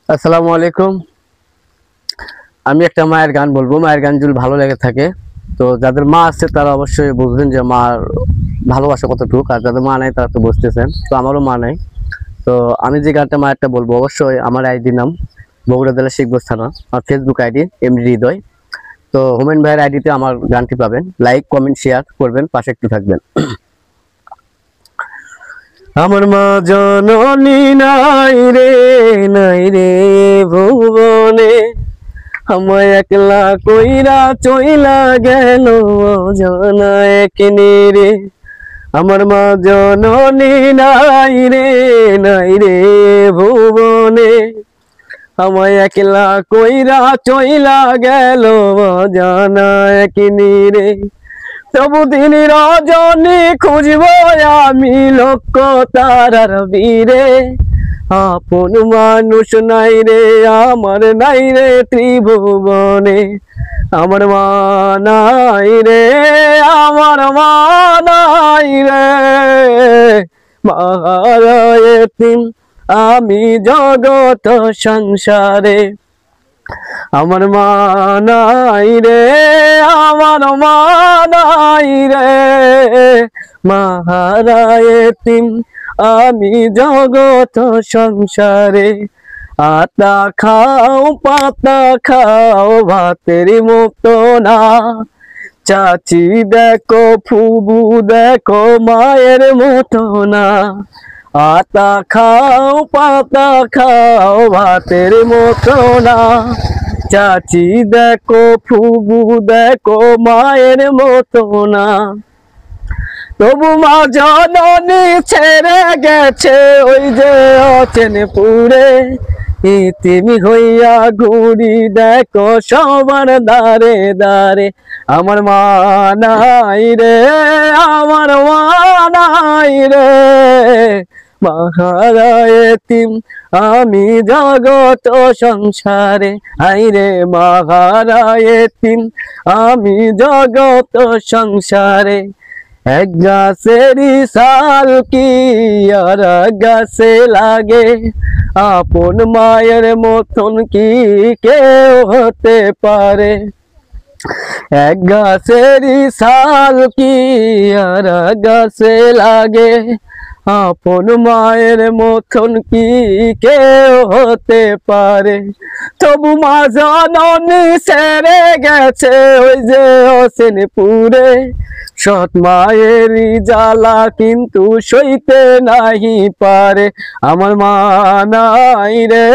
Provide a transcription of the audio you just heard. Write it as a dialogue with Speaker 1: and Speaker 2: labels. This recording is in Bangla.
Speaker 1: আসসালামু আলাইকুম। আমি একটা মায়ের গান বলবো। মায়ের গান যদি ভালো লেগে থাকে, তো যাদের মা আছে তারা অবশ্যই বুঝবেন যে মার ভালোবাসা কতটুকু, আর যাদের মা নাই তারা তো বুঝতেছেন। তো আমারও মা নাই। তো আমি যে গানটা মায়েরটা বলবো, অবশ্যই আমার আইডি নাম বগুড়া জেলা শিখবো থানা, আর ফেসবুক আইডি এমডি হৃদয়। তো হোমেন ভাইয়ের আইডিতে আমার গানটি পাবেন। লাইক কমেন্ট শেয়ার করবেন, পাশে একটু থাকবেন। আমার মা জননী নাই রে, নাই রে ভুবনে, আমায় একলা কইরা চইলা গেল অজানা এক রে। আমার মা জননী নাই রে, নাই রে ভুবনে, আমায় একলা কইরা চইলা গেল অজানা এক রে। তবু দিন রজনী খুঁজব আমি লক্ষ তারার বীরে, আপন মানুষ নাই রে আমার, নাই রে ত্রিভুবনে। আমার মা নাই রে, আমার মা নাই রে, মাহারায় তিন আমি জগত সংসারে। আমার মা নাই রে, আমার মা নাই রে, মাহারায় তিন আমি জগত সংসারে। আতা খাও পাতা খাও ভাতের মতো না, চাচি দেখো ফুবু দেখো মায়ের মতো না। আতা খাও পাতা খাও ভাতের মতো না, চাচি দেখো ফুবু দেখো মায়ের মতো না। তবু মা জননী ছেড়ে গেছে ওই যে অচেনপুরে, ইতিম হইয়া ঘুরি দেখো সবার দারে দারে। আমার মা নাই রে, আমার মা নাই রে, মাহারায় তিম আমি জগত সংসারে। আইরে মাহারায় তিম আমি জগত সংসারে। এক গাছেরই শাল কি আর গাছে লাগে, আপন মায়ের মতন কি কেউ হতে পারে। এক গাছেরই শাল কি আর গাছে লাগে, আপন মায়ের মতন কি কেউ হতে পারে। তবু মা জননী ছেড়ে গেছে ওই যে অচেনপুরে, সৎ মায়েরই জ্বালা কিন্তু সইতে নাহি পারে। আমার মা নাই রে।